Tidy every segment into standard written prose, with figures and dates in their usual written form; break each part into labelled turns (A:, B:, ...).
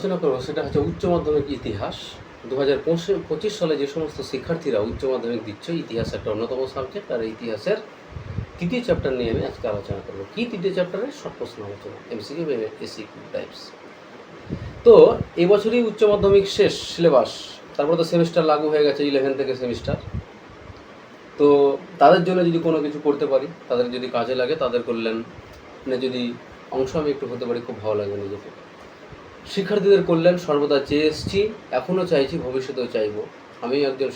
A: আলোচনা করবো সেটা হচ্ছে উচ্চ মাধ্যমিক ইতিহাস। 2025 সালে যে সমস্ত শিক্ষার্থীরা উচ্চ মাধ্যমিক দিচ্ছে, ইতিহাস একটা অন্যতম সাবজেক্ট, আর ইতিহাসের তৃতীয় চ্যাপ্টার নিয়ে আমি আজকে আলোচনা করবো। কি তৃতীয় চ্যাপ্টারের শর্ট প্রশ্ন আলোচনা, এমসিকিউ বা এসিকিউ টাইপস। তো এবছরই উচ্চ মাধ্যমিক শেষ সিলেবাস, তারপর তো সেমিস্টার লাগু হয়ে গেছে, 11 থেকে সেমিস্টার। তো তাদের জন্য যদি কোনো কিছু করতে পারি, তাদের যদি কাজে লাগে, তাদের কল্যাণে যদি অংশ আমি একটু হতে পারি, খুব ভালো লাগবে নিজেকে। শিক্ষার্থীদের কল্যাণ সর্বদা চেয়ে এসেছি, এখনও চাইছি, ভবিষ্যতেও চাইব। আমি একজন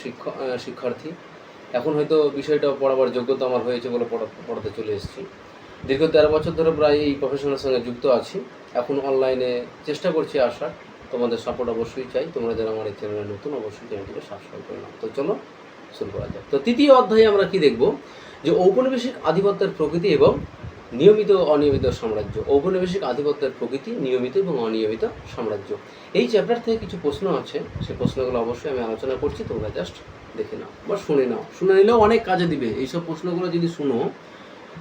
A: শিক্ষার্থী। এখন হয়তো বিষয়টা পড়াবার যোগ্যতা আমার হয়েছে বলে পড়াতে চলে এসেছি। দীর্ঘ 13 বছর ধরে প্রায় এই প্রফেশনের সঙ্গে যুক্ত আছি। এখন অনলাইনে চেষ্টা করছি আসার, তোমাদের সাপোর্ট অবশ্যই চাই। তোমরা যারা আমার এই চ্যানেলে নতুন, অবশ্যই চ্যানেলটিকে সাবস্ক্রাইব করে নাও। তো চলো শুরু করা যাক। তো তৃতীয় অধ্যায়ে আমরা কি দেখব, যে ঔপনিবেশিক আধিপত্যের প্রকৃতি এবং নিয়মিত অনিয়মিত সাম্রাজ্য। ঔপনিবেশিক আধিপত্যের প্রকৃতি, নিয়মিত এবং অনিয়মিত সাম্রাজ্য। এই চ্যাপ্টার থেকে কিছু প্রশ্ন আছে, সেই প্রশ্নগুলো অবশ্যই আমি আলোচনা করছি, তোমরা জাস্ট দেখে নাও বা শুনে নাও। শুনে নিলেও অনেক কাজে দিবে। এইসব প্রশ্নগুলো যদি শুনো,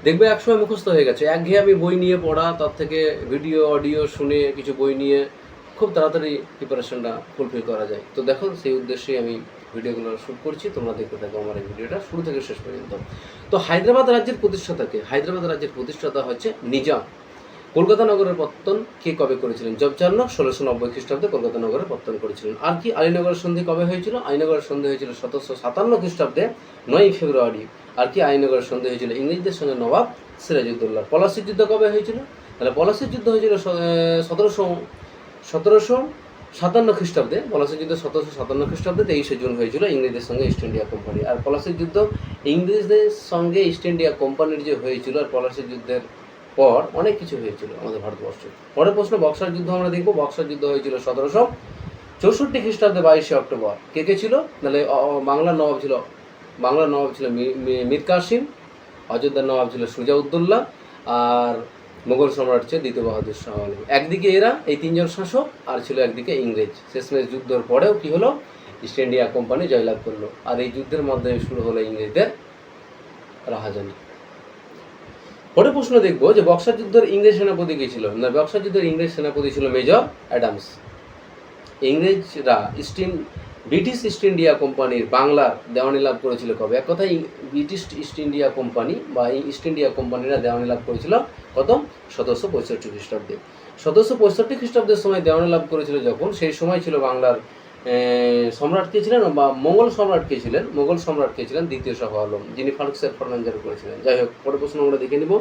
A: দেখবে একসময় মুখস্থ হয়ে গেছে। একঘেয়ে আমি বই নিয়ে পড়া, তার থেকে ভিডিও অডিও শুনে কিছু বই নিয়ে খুব তাড়াতাড়ি প্রিপারেশনটা ফুলফিল করা যায়। তো দেখো, সেই উদ্দেশ্যেই আমি ভিডিওগুলো শ্যুট করছি। তোমরা দেখতে থাকো আমার এই ভিডিওটা শুরু থেকে শেষ পর্যন্ত। তো হায়দ্রাবাদ রাজ্যের প্রতিষ্ঠাতাকে, হায়দ্রাবাদ রাজ্যের প্রতিষ্ঠাতা হচ্ছে নিজাম। কলকাতা নগরের পত্তন কে কবে করেছিলেন? জবচার্নক 1690 খ্রিস্টাব্দে কলকাতা নগরে পত্তন করেছিলেন। আর কি আলীনগরের সন্ধি কবে হয়েছিল? আলীনগরের সন্ধি হয়েছিল 1757 খ্রিস্টাব্দে 9 ফেব্রুয়ারি। আর কি আলীনগরের সন্ধি হয়েছিল ইংরেজদের সঙ্গে নবাব সিরাজউদ্দৌলা। পলাশির যুদ্ধ কবে হয়েছিল? তাহলে পলাশির যুদ্ধ হয়েছিল 1757 খ্রিস্টাব্দে। পলাশির যুদ্ধ 1757 খ্রিস্টাব্দে 23 জুন হয়েছিল ইংরেজদের সঙ্গে ইস্ট ইন্ডিয়া কোম্পানি। আর পলাশির যুদ্ধ ইংরেজদের সঙ্গে ইস্ট ইন্ডিয়া কোম্পানির যে হয়েছিল, আর পলাশির যুদ্ধের পর অনেক কিছু হয়েছিল আমাদের ভারতবর্ষে। পরের প্রশ্ন, বক্সার যুদ্ধ আমরা দেখব। বক্সার যুদ্ধ হয়েছিল 1764 খ্রিস্টাব্দে 22 অক্টোবর। কে ছিল? তাহলে বাংলার নবাব ছিল মীর কাসিম, অযোধ্যার নবাব ছিল সুজাউদ্দৌলা, আর মুঘল সম্রাট ছিল দ্বিতীয় বাহাদুর শাহ আলম। একদিকে এরা, এই তিনজন শাসক, আর ছিল একদিকে ইংরেজ। শেষমেশ যুদ্ধের পরেও কি হলো? ইস্ট ইন্ডিয়া কোম্পানি জয়লাভ করলো। আর এই যুদ্ধের মাধ্যমে শুরু হলো ইংরেজদের রাহাজানি। পরে প্রশ্ন দেখব যে বক্সার যুদ্ধের ইংরেজ সেনাপতি কে ছিল? না, বক্সার যুদ্ধের ইংরেজ সেনাপতি ছিল মেজর অ্যাডামস। ইংরেজরা ব্রিটিশ ইস্ট ইন্ডিয়া কোম্পানির বাংলার দেওয়ানি লাভ করেছিল কবে? এক কথায় ব্রিটিশ ইস্ট ইন্ডিয়া কোম্পানি বা ইস্ট ইন্ডিয়া কোম্পানিরা দেওয়ানি লাভ করেছিল কত? 1765 খ্রিস্টাব্দে। 1765 খ্রিস্টাব্দের সময় দেওয়ানি লাভ করেছিল যখন, সেই সময় ছিল বাংলার সম্রাট কে ছিলেন বা মোগল সম্রাট কে ছিলেন? মোগল সম্রাট কে ছিলেন? দ্বিতীয় শাহ আলম, যিনি ফারুকসের ফরমানজারি করেছিলেন। যাই হোক, পরে প্রশ্ন আমরা দেখে নিব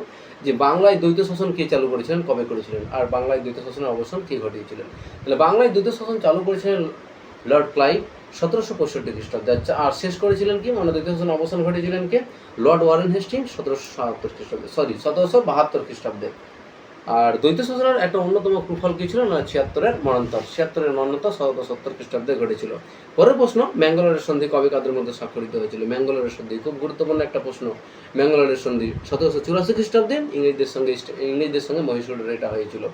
A: যে বাংলায় দ্বৈত শাসন কে চালু করেছিলেন, কবে করেছিলেন, আর বাংলায় দ্বৈত শাসনের অবসান কে ঘটিয়েছিলেন? তাহলে বাংলায় দ্বৈত শাসন চালু করেছিলেন লর্ড ক্লাইভ 1765 খ্রিস্টাব্দে। আর শেষ করেছিলেন কি, মানে দ্বৈত শাসন অবসান ঘটিয়েছিলেন কে? লর্ড ওয়ারেন হেস্টিংস 1772 খ্রিস্টাব্দে, 1772 খ্রিস্টাব্দে। আর দ্বৈত শাসনের একটা অন্যতম কুফল কি ছিল? না, 76-এর মন্বন্তর। 76-এর মন্বন্তর 1770 খ্রিস্টাব্দে ঘটেছিল। পরের প্রশ্ন, ম্যাঙ্গালোরের সন্ধি কবে কাদের মধ্যে স্বাক্ষরিত হয়েছিল? ম্যাঙ্গালোরের সন্ধি খুব গুরুত্বপূর্ণ একটা প্রশ্ন। ম্যাঙ্গালোরের সন্ধি 1784 খ্রিস্টাব্দে ইংরেজদের সঙ্গে মহীশূরের এটা হয়েছিল।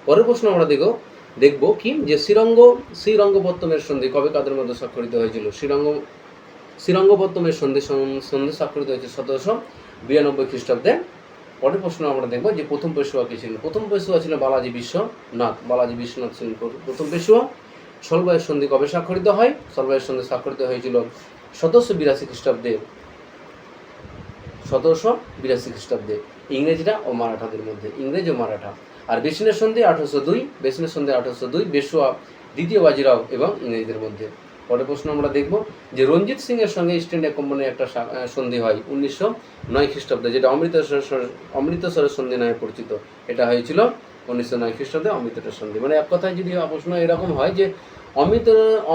A: পরের প্রশ্ন আমরা দেখব কি, যে শ্রীরঙ্গপত্তমের সন্ধি কবে কাদের মধ্যে স্বাক্ষরিত হয়েছিল? শ্রীরঙ্গপত্তমের সন্ধি স্বাক্ষরিত হয়েছে 1792 খ্রিস্টাব্দে। পরের প্রশ্ন আমরা দেখব যে প্রথম পেশোয়া কে ছিলেন? প্রথম পেশোয়া ছিল বালাজি বিশ্বনাথ ছিলেন প্রথম পেশোয়া। সলবাইয়ের সন্ধি কবে স্বাক্ষরিত হয়? সলবাইয়ের সন্ধি স্বাক্ষরিত হয়েছিল 1782 খ্রিস্টাব্দে। 1782 খ্রিস্টাব্দে ইংরেজরা ও মারাঠাদের মধ্যে, ইংরেজ ও মারাঠা। আর বেসিনের সন্ধি 1802, পেশোয়া দ্বিতীয় বাজিরাও এবং ইংরেজদের মধ্যে। পরের প্রশ্ন আমরা দেখব যে রঞ্জিত সিং এর সঙ্গে ইস্ট ইন্ডিয়া কোম্পানির একটা সন্ধি হয় 1909 খ্রিস্টাব্দে, যেটা অমৃতসরের সন্ধি নামে পরিচিত। এটা হয়েছিল 1909 খ্রিস্টাব্দে অমৃতসরের সন্ধি। মানে এক কথায় যদি প্রশ্ন এরকম হয় যে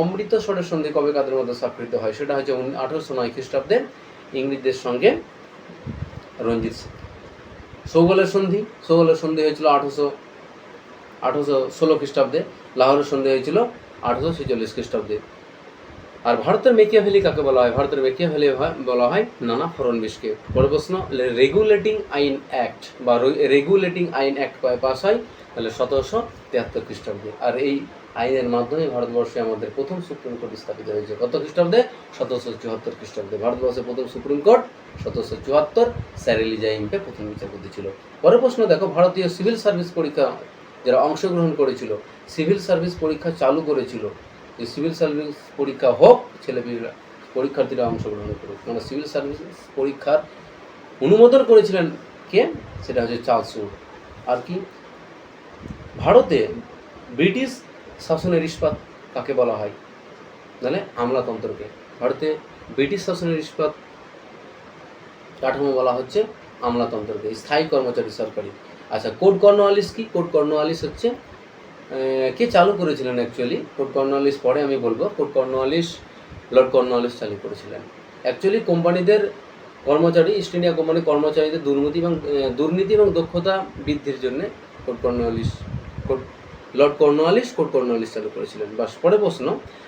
A: অমৃতসরের সন্ধি কবে কাদের মধ্যে স্বাক্ষরিত হয়, সেটা হচ্ছে 1809 খ্রিস্টাব্দে ইংরেজদের সঙ্গে রঞ্জিত সিং। সৌগলের সন্ধি হয়েছিল 1816 খ্রিস্টাব্দে। লাহোরের সন্ধি হয়েছিল 1846 খ্রিস্টাব্দে। আর ভারতের মেকিয়াভেলি কাকে বলা হয়? ভারতের মেকিয়াভেলি বলা হয় নানা ফড়নবিশকে। পরের প্রশ্ন, রেগুলেটিং আইন অ্যাক্ট বা রেগুলেটিং আইন অ্যাক্ট কয় পাস হয়? তাহলে 1773 খ্রিস্টাব্দে। আর এই আইনের মাধ্যমে ভারতবর্ষে আমাদের প্রথম সুপ্রিম কোর্ট স্থাপিত হয়েছে কত খ্রিস্টাব্দে? 1774 খ্রিস্টাব্দে। ভারতবর্ষের প্রথম supreme court 1774, sir Eliza Impey প্রথম বিচারপতি ছিল। পরের প্রশ্ন দেখো, ভারতীয় সিভিল সার্ভিস পরীক্ষা যারা অংশগ্রহণ করেছিল, সিভিল সার্ভিস পরীক্ষা চালু করেছিল, যে সিভিল সার্ভিস পরীক্ষা হোক, ছেলেমেয়েরা পরীক্ষার্থীরা অংশগ্রহণ করুক, মানে সিভিল সার্ভিস পরীক্ষার অনুমোদন করেছিলেন কে? সেটা হচ্ছে চার্লস উড। আর কি, ভারতে ব্রিটিশ শাসনের ইস্পাত কাকে বলা হয়? মানে আমলাতন্ত্রকে। ভারতে ব্রিটিশ শাসনের ইস্পাত কাঠামো বলা হচ্ছে আমলাতন্ত্রকে, স্থায়ী কর্মচারী সরকারি। আচ্ছা, কোড কর্নওয়ালিস কি? কোড কর্নওয়ালিস হচ্ছে কে চালু করেছিলেন অ্যাকচুয়ালি? কোড কর্নওয়ালিস পরে আমি বলবো। কোড কর্নওয়ালিস লর্ড কর্নওয়ালিস চালু করেছিলেন। অ্যাকচুয়ালি কোম্পানিদের কর্মচারী, ইস্ট ইন্ডিয়া কোম্পানির কর্মচারীদের দুর্নীতি এবং দক্ষতা বৃদ্ধির জন্য লর্ড কর্নওয়ালিস কোড কর্নওয়ালিস চালু করেছিলেন। বাস, পরে প্রশ্ন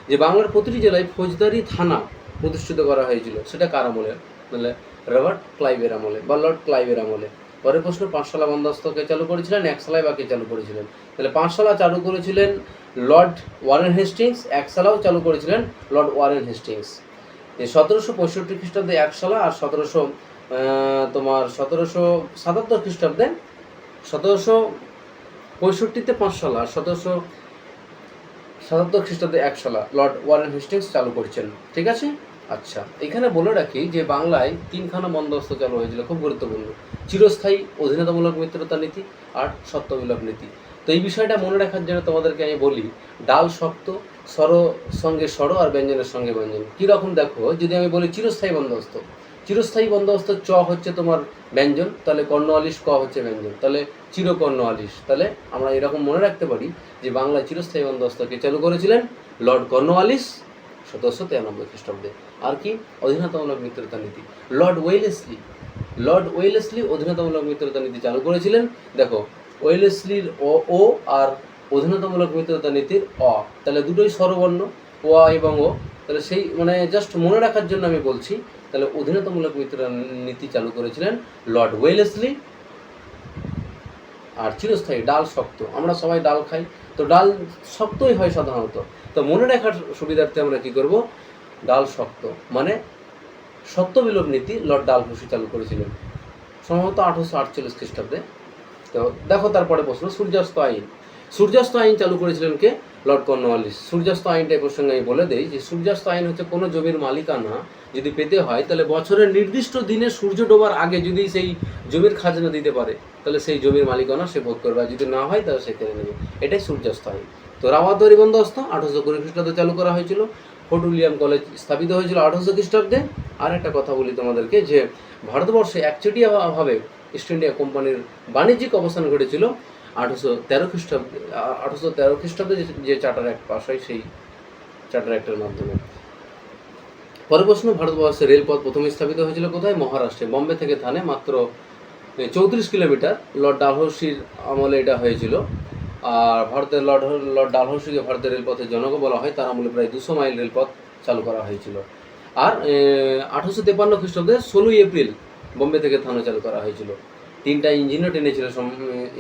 A: যে বাংলার প্রতিটি জেলায় ফৌজদারি থানা প্রতিষ্ঠিত করা হয়েছিল, সেটা কার আমলে? মানে রবার্ট ক্লাইভের আমলে বা লর্ড ক্লাইভের আমলে। পরের প্রশ্ন, পাঁচশালা বন্দোবস্ত কে চালু করেছিলেন? একশালায় বা কে চালু করেছিলেন? তাহলে পাঁচশালা চালু করেছিলেন লর্ড ওয়ারেন হেস্টিংস, একশালাও চালু করেছিলেন লর্ড ওয়ারেন হেস্টিংস। 1765 খ্রিস্টাব্দে একশালা, আর 1777 খ্রিস্টাব্দে 1765-তে পাঁচশালা, আর 1777 খ্রিস্টাব্দে একশালা লর্ড ওয়ারেন হেস্টিংস চালু করছেন। ঠিক আছে। আচ্ছা, এখানে বলে রাখি যে বাংলায় তিনখানা বন্দোবস্ত চালু হয়েছিল, খুব গুরুত্বপূর্ণ। চিরস্থায়ী অধীনতামূলক মিত্রতা নীতি আর সত্যবিলোপ নীতি। তো এই বিষয়টা মনে রাখার জন্য তোমাদেরকে আমি বলি, ডাল শক্ত, স্বর সঙ্গে স্বর আর ব্যঞ্জনের সঙ্গে ব্যঞ্জন। কীরকম দেখো, যদি আমি বলি চিরস্থায়ী বন্দোবস্ত, চিরস্থায়ী বন্দোবস্ত চ হচ্ছে তোমার ব্যঞ্জন, তাহলে কর্নওয়ালিস ক হচ্ছে ব্যঞ্জন, তাহলে চিরকর্নওয়ালিস। তাহলে আমরা এরকম মনে রাখতে পারি যে বাংলায় চিরস্থায়ী বন্দোবস্তকে চালু করেছিলেন লর্ড কর্নওয়ালিস 1793 খ্রিস্টাব্দে। আর কি, অধীনতামূলক মিত্রতা নীতি, লর্ড ওয়েলেসলি অধীনতামূলক মিত্রতা নীতি চালু করেছিলেন। দেখো, ওয়েলেসলির ও আর অধীনতামূলক মিত্রতা নীতির অ, তাহলে দুটোই স্বরবর্ণ, ও এবং ও। তাহলে সেই মানে জাস্ট মনে রাখার জন্য আমি বলছি, তাহলে অধীনতামূলক মিত্রতা নীতি চালু করেছিলেন লর্ড ওয়েলেসলি। আর চিরস্থায়ী, ডাল শক্ত, আমরা সবাই ডাল খাই, তো ডাল শক্তই হয় সাধারণত। তো মনে রাখার সুবিধার্থে আমরা কী করব, ডাল শক্ত মানে সত্যবিলোপ নীতি লর্ড ডালহৌসি চালু করেছিলেন সম্ভবত 1848 খ্রিস্টাব্দে। তো দেখো তারপরে প্রশ্ন, সূর্যাস্ত আইন চালু করেছিলেন কে? Lord Cornwallis. সূর্যাস্ত আইনটা প্রসঙ্গে আমি বলে দেই যে সূর্যাস্ত আইন হচ্ছে কোনো জমির মালিকানা যদি পেতে হয়, তাহলে বছরের নির্দিষ্ট দিনে সূর্য ডোবার আগে যদি সেই জমির খাজনা দিতে পারে, তাহলে সেই জমির মালিকানা সে ভোগ করবে, আর যদি না হয় তাহলে সে কেড়ে নেবে। এটাই সূর্যাস্ত আইন। তো রাওয়াতবাড়ি বন্দোবস্ত 1820 খ্রিস্টাব্দে চালু করা হয়েছিল। ফোর্ট উইলিয়াম কলেজ স্থাপিত হয়েছিল 1800 খ্রিস্টাব্দে। আর একটা কথা বলি তোমাদেরকে, যে ভারতবর্ষে একচেটিয়াভাবে ইস্ট ইন্ডিয়া কোম্পানির বাণিজ্যিক অবস্থান ঘটেছিল 1813 খ্রিস্টাব্দে। 1813 খ্রিস্টাব্দে যে চার্টার অ্যাক্ট পাস হয়, সেই চার্টার অ্যাক্টের মাধ্যমে। পরের প্রশ্ন, ভারতবর্ষে রেলপথ প্রথম স্থাপিত হয়েছিল কোথায়? মহারাষ্ট্রে, বম্বে থেকে থানে মাত্র 34 কিলোমিটার। লর্ড ডালহৌসির আমলে এটা হয়েছিল। আর ভারতের লর্ড ডালহৌসিকে ভারতের রেলপথের জনক বলা হয়, তার আমলে প্রায় 200 মাইল রেলপথ চালু করা হয়েছিল। আর 1853 খ্রিস্টাব্দে 16 এপ্রিল বোম্বে থেকে থানা চালু করা হয়েছিল। 3টা ইঞ্জিনও টেনেছিল,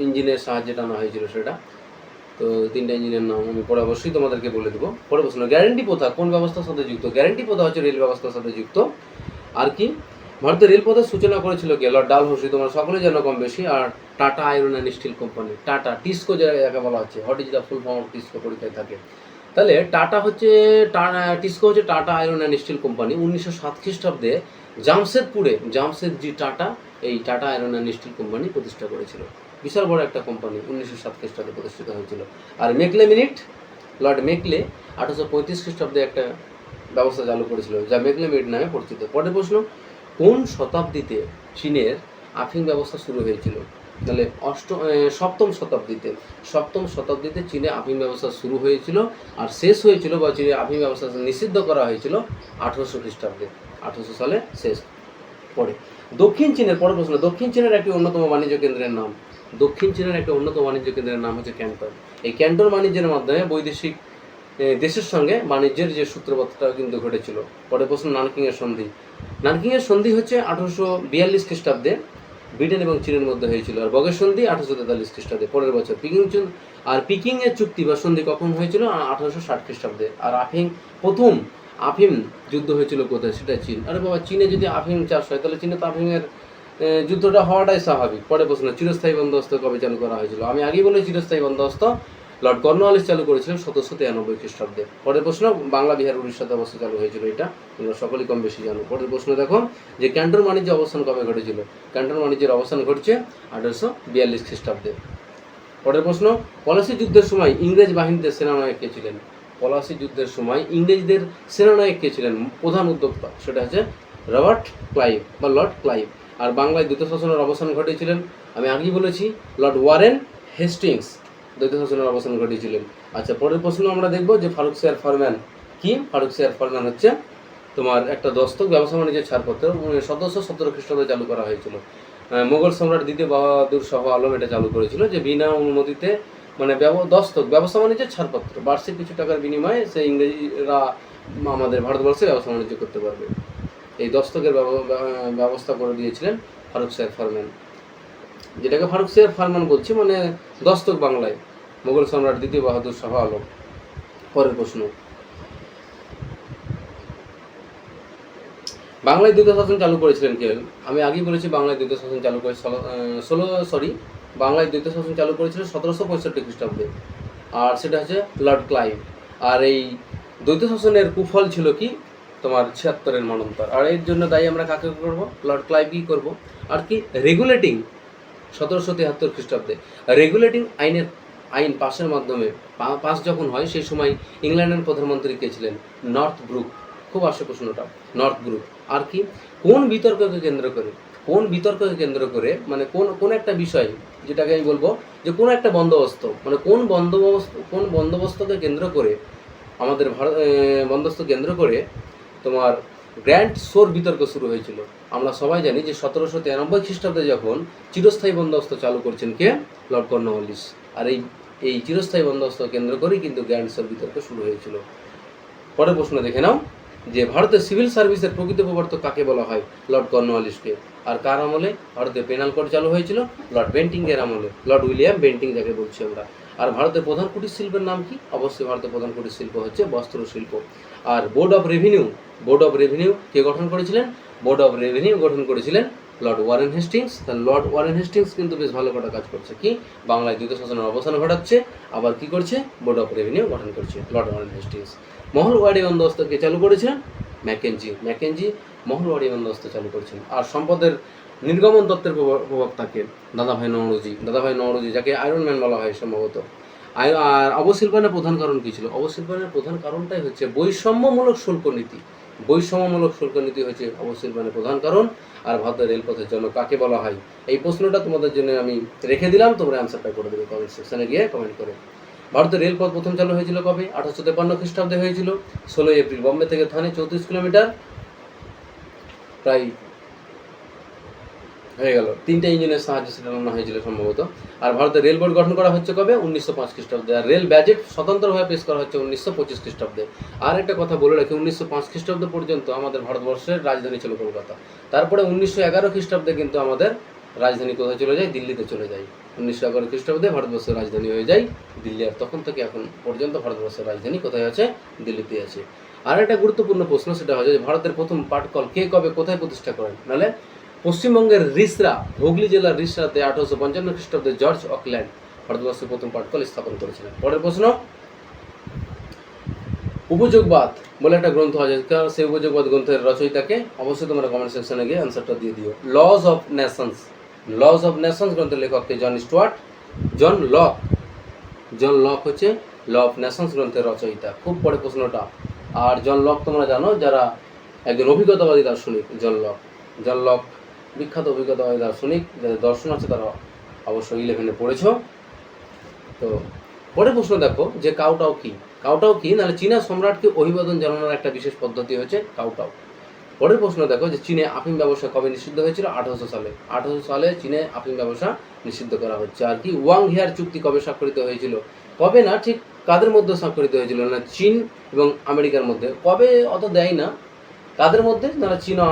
A: ইঞ্জিনের সাহায্যে টানা হয়েছিল সেটা। তো 3টা ইঞ্জিনের নাম আমি পরে অবশ্যই তোমাদেরকে বলে দেবো। পরে প্রশ্ন, গ্যারান্টি প্রথা কোন ব্যবস্থার সাথে যুক্ত? গ্যারান্টি প্রথা হচ্ছে রেল ব্যবস্থার সাথে যুক্ত। আর কি, ভারতের রেলপথের সূচনা করেছিল কে? লর্ড ডালহৌসি, তোমরা সকলেই জানো কম বেশি। আর Tata iron and steel company, Tata, TISCO যাকে বলা হচ্ছে, what is the full form of TISCO পরীক্ষায় থাকে। তাহলে টিসকো হচ্ছে Tata iron and steel company. 1907 খ্রিস্টাব্দে জামশেদজি টাটা এই Tata iron and steel company প্রতিষ্ঠা করেছিল। বিশাল বড় একটা কোম্পানি, 1907 খ্রিস্টাব্দে প্রতিষ্ঠিত হয়েছিল। আর লর্ড মেকলে 1835 খ্রিস্টাব্দে একটা ব্যবস্থা চালু করেছিল, যা মেকলে মিনিট নামে পরিচিত। পরের প্রশ্ন, কোন শতাব্দীতে চীনের আফিং ব্যবস্থা শুরু হয়েছিল? তাহলে সপ্তম শতাব্দীতে চীনে আফিং ব্যবস্থা শুরু হয়েছিল, আর শেষ হয়েছিল বা চীনে আফিং ব্যবস্থা নিষিদ্ধ করা হয়েছিল 1800 খ্রিস্টাব্দে, 1800 সালে শেষ। পরে দক্ষিণ চীনের, পরের প্রশ্ন, দক্ষিণ চীনের একটি অন্যতম বাণিজ্য কেন্দ্রের নাম? দক্ষিণ চীনের একটি অন্যতম বাণিজ্য কেন্দ্রের নাম হচ্ছে ক্যান্টন। এই ক্যান্টন বাণিজ্যের মাধ্যমে বৈদেশিক দেশের সঙ্গে বাণিজ্যের যে সূত্রপাতটা কিন্তু ঘটেছিল। পরের প্রশ্ন, নানকিংয়ের সন্ধি হচ্ছে 1842 খ্রিস্টাব্দে ব্রিটেন এবং চীনের মধ্যে হয়েছিল। আর বগের সন্ধি 1843 খ্রিস্টাব্দে, পরের বছর। পিকিংয়ের চুক্তি বা সন্ধি কখন হয়েছিল? 1860 খ্রিস্টাব্দে। আর প্রথম আফিম যুদ্ধ হয়েছিল কোথায়? সেটা চীন। আরে বাবা, চীনে যদি আফিম চাষ হয়, তাহলে চীনে তো আফিমের যুদ্ধটা হওয়াটাই স্বাভাবিক। পরে প্রশ্ন, চিরস্থায়ী বন্দোবস্ত কবে চালু করা হয়েছিল? আমি আগেই বলে চিরস্থায়ী বন্দোবস্ত লর্ড কর্নওয়ালিস চালু করেছিলেন 1793 খ্রিস্টাব্দে। পরের প্রশ্ন, বাংলা বিহার উড়িষ্যাতে অবস্থা চালু হয়েছিল, এটা তোমরা সকলেই কম বেশি জানো। পরের প্রশ্ন দেখো যে ক্যান্টন বাণিজ্য অবস্থান কবে ঘটেছিল? ক্যান্টন বাণিজ্যের অবস্থান ঘটছে 1842 খ্রিস্টাব্দে। পরের প্রশ্ন, পলাশী যুদ্ধের সময় ইংরেজ বাহিনীতে সেনানায়ক কে ছিলেন? পলাশী যুদ্ধের সময় ইংরেজদের সেনানায়ক কে ছিলেন, প্রধান উদ্যোক্তা? সেটা হচ্ছে রবার্ট ক্লাইভ বা লর্ড ক্লাইভ। আর বাংলায় দ্বৈত শাসনের অবসান ঘটিয়েছিলেন, আমি আগেই বলেছি, লর্ড ওয়ারেন হেস্টিংস দ্বৈত শাসনের অবসান ঘটিয়েছিলেন। আচ্ছা, পরের প্রশ্ন আমরা দেখব যে ফারুকশিয়ার ফরম্যান কি? ফারুকশিয়ার ফরম্যান হচ্ছে তোমার একটা দস্তক, ব্যবসা বাণিজ্যের ছাড়পত্র, 1717 খ্রিস্টাব্দে চালু করা হয়েছিল। মোগল সম্রাট দ্বিতীয় বাহাদুর শাহ আলম এটা চালু করেছিল, যে বিনা অনুমতিতে মানে দস্তক, ব্যবসা বাণিজ্যের ছাড়পত্র, বার্ষিক কিছু টাকার বিনিময়ে সে ইংরেজিরা আমাদের ভারতবর্ষে ব্যবসা বাণিজ্য করতে পারবে। এই দস্তকের ব্যবস্থা করে দিয়েছিলেন ফারুকশিয়ার ফরম্যান, যেটাকে ফারুকশিয়ার ফরম্যান বলছি, মানে দস্তক বাংলায়, মোগল সম্রাট দ্বিতীয় বাহাদুর শাহ আলম। পরের প্রশ্ন, বাংলায় দ্বৈত শাসন চালু করেছিলেন কে? আমি আগেই বলেছি বাংলায় দ্বৈত শাসন চালু করে বাংলায় দ্বৈত শাসন চালু করেছিলেন 1765 খ্রিস্টাব্দে, আর সেটা হচ্ছে লর্ড ক্লাইভ। আর এই দ্বৈত শাসনের কুফল ছিল কি? তোমার 76-এর মন্বন্তর। আর এর জন্য দায়ী আমরা কাকে করব? লর্ড ক্লাইভই করব। আর কি? রেগুলেটিং 1773 খ্রিস্টাব্দে রেগুলেটিং আইন পাশের মাধ্যমে পাস যখন হয়, সেই সময় ইংল্যান্ডের প্রধানমন্ত্রী কে ছিলেন? Northbrook. খুব আসে প্রশ্নটা, নর্থ ব্রুক। আর কি? কোন বিতর্ককে কেন্দ্র করে মানে কোন একটা বিষয়, যেটাকে আমি বলবো যে কোন একটা বন্দোবস্ত, মানে কোন বন্দোবস্তকে কেন্দ্র করে আমাদের বন্দোবস্ত কেন্দ্র করে তোমার গ্র্যান্ড সোর বিতর্ক শুরু হয়েছিল। আমরা সবাই জানি যে 1793 খ্রিস্টাব্দে যখন চিরস্থায়ী বন্দোবস্ত চালু করছেন কে? Lord Cornwallis. আর এই চিরস্থায়ী বন্দোবস্ত কেন্দ্র করেই কিন্তু গ্র্যান্ড সোর বিতর্ক শুরু হয়েছিল। পরের প্রশ্ন দেখে নাও যে ভারতের সিভিল সার্ভিসের প্রকৃত প্রবর্তক কাকে বলা হয়? লর্ড কর্নওয়ালিসকে। আর কার আমলে ভারতে পেনাল কোড চালু হয়েছিল? লর্ড বেন্টিংয়ের আমলে, লর্ড উইলিয়াম বেন্টিং যাকে বলছি আমরা। আর ভারতের প্রধান কুটির শিল্পের নাম কি? অবশ্যই ভারতের প্রধান কুটির শিল্প হচ্ছে বস্ত্র শিল্প। আর বোর্ড অফ রেভিনিউ কে গঠন করেছিলেন? বোর্ড অফ রেভিনিউ গঠন করেছিলেন লর্ড ওয়ারেন হেস্টিংস। তাহলে লর্ড ওয়ারেন হেস্টিংস কিন্তু বেশ ভালো কটা কাজ করছে, কি? বাংলায় দ্বৈত শাসনের অবসান ঘটাচ্ছে, আবার কি করছে? বোর্ড অফ রেভিনিউ গঠন করছে লর্ড ওয়ারেন হেস্টিংস। মহলওয়াড়ি বন্দোবস্ত কে চালু করেছিলেন? ম্যাকেঞ্জি মহলওয়াড়ি বন্দোবস্ত চালু করেছেন। আর সম্পদের নির্গমন তত্ত্বের প্রবক্তাকে? দাদাভাই নওরোজি, যাকে আয়রন ম্যান বলা হয় সম্ভবত। আর অবশিল্পায়নের প্রধান কারণ কী ছিল? অবশিল্পায়নের প্রধান কারণটাই হচ্ছে বৈষম্যমূলক শুল্ক নীতি হচ্ছে অবশিল্পায়নের প্রধান কারণ। আর ভারতের রেলপথের জন্য কাকে বলা হয়? এই প্রশ্নটা তোমাদের জন্য আমি রেখে দিলাম, তোমরা অ্যান্সারটা করে দেবে কমেন্ট সেকশনে গিয়ে কমেন্ট করে। ভারতের রেলপথ প্রথম চালু হয়েছিল কবে? 1853 খ্রিস্টাব্দে হয়েছিল, 16 এপ্রিল। বম্বে থেকে থানে 34 কিলোমিটার, প্রায় হয়ে গেল। 3টে ইঞ্জিনের সাহায্যে সেটা রান্না হয়েছিল সম্ভবত। আর ভারতের রেল বোর্ড গঠন করা হচ্ছে কবে? 1905 খ্রিস্টাব্দে। আর রেল বাজেট স্বতন্ত্রভাবে পেশ করা হচ্ছে 1925 খ্রিস্টাব্দে। আর একটা কথা বলে রাখি, 1905 খ্রিস্টাব্দ পর্যন্ত আমাদের ভারতবর্ষের রাজধানী ছিল কলকাতা। তারপরে 1911 খ্রিস্টাব্দে কিন্তু আমাদের রাজধানী কোথায় চলে যায়? দিল্লিতে চলে যায়। 1911 খ্রিস্টাব্দে ভারতবর্ষের রাজধানী হয়ে যায় দিল্লি। আর তখন থেকে এখন পর্যন্ত ভারতবর্ষের রাজধানী কোথায় আছে? দিল্লিতে আছে। আর একটা গুরুত্বপূর্ণ প্রশ্ন, সেটা হচ্ছে যে ভারতের প্রথম পাটকল কে কবে কোথায় প্রতিষ্ঠা করেন? নাহলে পশ্চিমবঙ্গের রিসরা, হুগলি জেলার রিসরাতে 1855 খ্রিস্টাব্দে জর্জ অকল্যান্ড ভারতবর্ষের প্রথম পাটকল স্থাপন করেছিলেন। পরের প্রশ্ন, উপযোগবাদ বলে একটা গ্রন্থ আছে, সেই উপযোগবাদ গ্রন্থের রচয়িতাকে? অবশ্যই তোমরা কমেন্ট সেকশনে গিয়ে অ্যান্সারটা দিয়ে দিও। লজ অফ নেশনস গ্রন্থের লেখককে? জন লক হচ্ছে ল অফ নেশনস গ্রন্থের রচয়িতা। খুব পরে প্রশ্নটা। আর জন লক তোমরা জানো, যারা একজন অভিজ্ঞতাবাদী দার্শনিক। জন লক বিখ্যাত অভিজ্ঞতাবাদী দার্শনিক, যাদের দর্শন আছে তারা অবশ্যই 11-এ পড়েছ। তো পরের প্রশ্ন দেখো যে কাউটাও কি? নাহলে চীনা সম্রাটকে অভিবাদন জানানোর একটা বিশেষ পদ্ধতি হচ্ছে কাউটাও। পরের প্রশ্ন দেখো যে চীনে আফিম ব্যবসা কবে নিষিদ্ধ হয়েছিল? 1800 সালে চীনে আফিম ব্যবসা নিষিদ্ধ করা হচ্ছে। আর কি? ওয়াং হিয়ার চুক্তি কবে স্বাক্ষরিত হয়েছিল? কবে না, ঠিক কাদের মধ্যে স্বাক্ষরিত হয়েছিল? না চীন এবং আমেরিকার মধ্যে। কবে অত দেয় না, কাদের মধ্যে? না চীন ও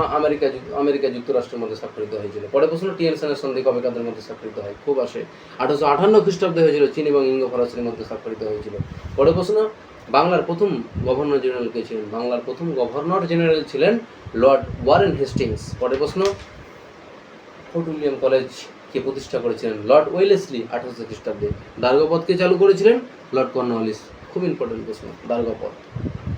A: আমেরিকা যুক্তরাষ্ট্রের মধ্যে স্বাক্ষরিত হয়েছিল। পরের প্রশ্ন, টিয়েনসেনের সন্ধি কবে কাদের মধ্যে স্বাক্ষরিত হয়? খুব আসে, 1858 খ্রিস্টাব্দে হয়েছিল, চীন এবং ইঙ্গ ফরাসির মধ্যে স্বাক্ষরিত হয়েছিল। পরের প্রশ্ন, বাংলার প্রথম গভর্নর জেনারেল কে ছিলেন? বাংলার প্রথম গভর্নর জেনারেল ছিলেন লর্ড ওয়ারেন হেস্টিংস। পরের প্রশ্ন, ফোর্ট উইলিয়াম কলেজকে প্রতিষ্ঠা করেছিলেন লর্ড ওয়েলেসলি 1800 খ্রিস্টাব্দে। দার্ঘপথকে চালু করেছিলেন লর্ড কর্নওয়ালিস। খুব ইম্পর্টেন্ট প্রশ্ন, দার্ঘপথ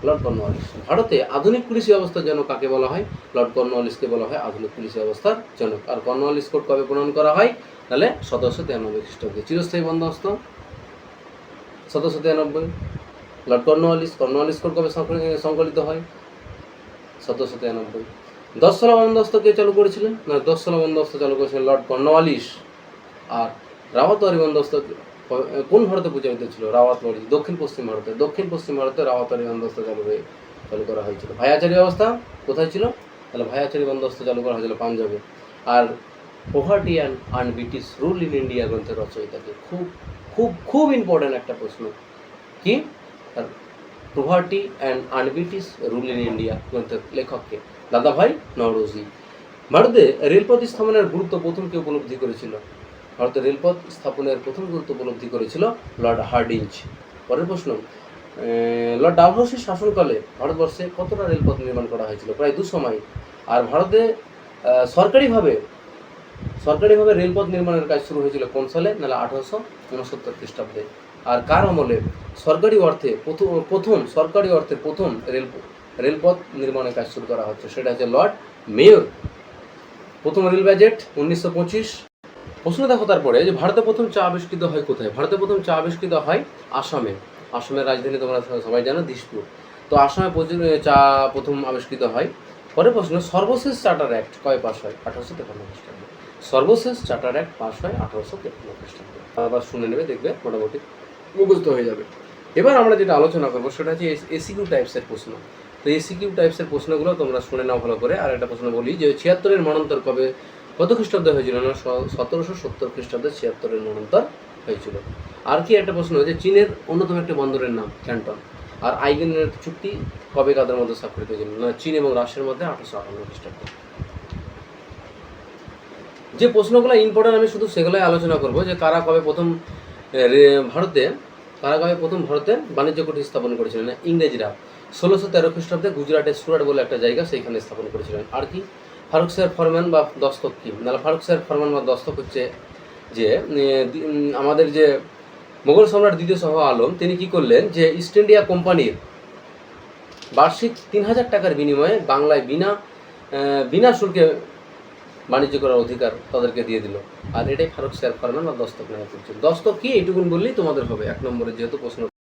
A: লর্ড কর্নওয়ালিস। ভারতে আধুনিক পুলিশ ব্যবস্থার জন্য কাকে বলা হয়? লর্ড কর্নওয়ালিসকে বলা হয় আধুনিক পুলিশ ব্যবস্থার জনক। আর কর্নওয়ালিস কোড কবে প্রণয়ন করা হয়? তাহলে 1793 খ্রিস্টাব্দে। চিরস্থায়ী বন্দোবস্ত 1793। লর্ড কর্নওয়ালিস কোড কবে সংকলিত হয়? 1793। 10 সালা বন্দোবস্ত কে চালু করেছিলেন? না, 10 সালা বন্দোবস্ত চালু করেছিলেন লর্ড কর্নওয়ালিস। আর রাওয়াতওয়ারি বন্দোবস্ত কোন ভারতে প্রচলিত ছিল? রাওয়াতওয়ারি দক্ষিণ পশ্চিম ভারতে রাওয়াতওয়ারি বন্দোবস্ত চালু করা হয়েছিল। ভাইয়াচারি ব্যবস্থা কোথায় ছিল? তাহলে ভাইয়াচারি বন্দোবস্ত চালু করা হয়েছিল পাঞ্জাবে। আর poverty and British rule in India গ্রন্থের রচয়িতাকে। খুব খুব খুব ইম্পর্ট্যান্ট একটা প্রশ্ন। কি? Poverty and British rule in India গ্রন্থের লেখককে? দাদাভাই নওরোজি। ভারতে রেলপথ স্থাপনের গুরুত্ব প্রথম কে উপলব্ধি করেছিল? ভারতে রেলপথ স্থাপনের প্রথম গুরুত্ব উপলব্ধি করেছিল লর্ড হার্ডিঞ্জ। পরের প্রশ্ন, লর্ড ডালহৌসির শাসনকালে ভারতবর্ষে কতটা রেলপথ নির্মাণ করা হয়েছিল? প্রায় 200 মাইল। আর ভারতে সরকারিভাবে রেলপথ নির্মাণের কাজ শুরু হয়েছিল কোন সালে? নাহলে 1869 খ্রিস্টাব্দে। আর কার আমলে সরকারি অর্থে প্রথম রেলপথ নির্মাণের কাজ শুরু করা হচ্ছে? সেটা হচ্ছে লর্ড মেয়র। প্রথম রেল বাজেট 1925। প্রশ্ন দেখো তারপরে যে ভারতে প্রথম চা আবিষ্কৃত হয় কোথায়? ভারতে প্রথম চা আবিষ্কৃত হয় আসামে। আসামের রাজধানী তোমরা সবাই জানো দিসপুর। তো আসামে চা প্রথম আবিষ্কৃত হয়। পরের প্রশ্ন, সর্বশেষ চার্টার অ্যাক্ট কবে পাস হয়? 1853 খ্রিস্টাব্দে। সর্বশেষ চার্টার অ্যাক্ট পাস হয় 1853 খ্রিস্টাব্দে। আবার শুনে নেবে, দেখবে মোটামুটি মুখস্থ হয়ে যাবে। এবার আমরা যেটা আলোচনা করবো সেটা হচ্ছে এসিকিউ টাইপসের প্রশ্ন। তো এসিকিউ টাইপসের প্রশ্নগুলো তোমরা শুনে নাও ভালো করে। আর একটা প্রশ্ন বলি যে 76-এর মন্বন্তর কত খ্রিস্টাব্দে হয়েছিল? না, 1770 খ্রিস্টাব্দে 76-এর মন্বন্তর হয়েছিল। আর কি একটা প্রশ্ন যে চীনের অন্যতম একটা বন্দরের নাম ক্যান্টন। আর আইগেনের চুক্তি কবে কাদের মধ্যে স্বাক্ষরিত হয়েছিল? না, চীন এবং রাশিয়ার মধ্যে 1858 খ্রিস্টাব্দে। যে প্রশ্নগুলো ইম্পর্টেন্ট আমি শুধু সেগুলোই আলোচনা করবো যে কারা কবে প্রথম ভারতে বাণিজ্য কুটির স্থাপন করেছিলেন? ইংরেজরা 1613 খ্রিস্টাব্দে গুজরাটের সুরাট বলে একটা জায়গা, সেইখানে স্থাপন করেছিলেন। আর কি? ফারুক শাহের ফরমান বা দস্তক কি? না, ফারুক শাহের ফরমান বা দস্তক হচ্ছে যে আমাদের যে মোগল সম্রাট দ্বিতীয় শাহ আলম তিনি কি করলেন যে ইস্ট ইন্ডিয়া কোম্পানির বার্ষিক 3000 টাকার বিনিময়ে বাংলায় বিনা শুল্কে বাণিজ্য করার অধিকার তাদেরকে দিয়ে দিল। আর এটাই ফারুক শাহের ফরমান বা দস্তক নামে পরিচিত। দস্তক কি? এইটুকুন বললেই তোমাদের হবে 1 নম্বরে, যেহেতু প্রশ্ন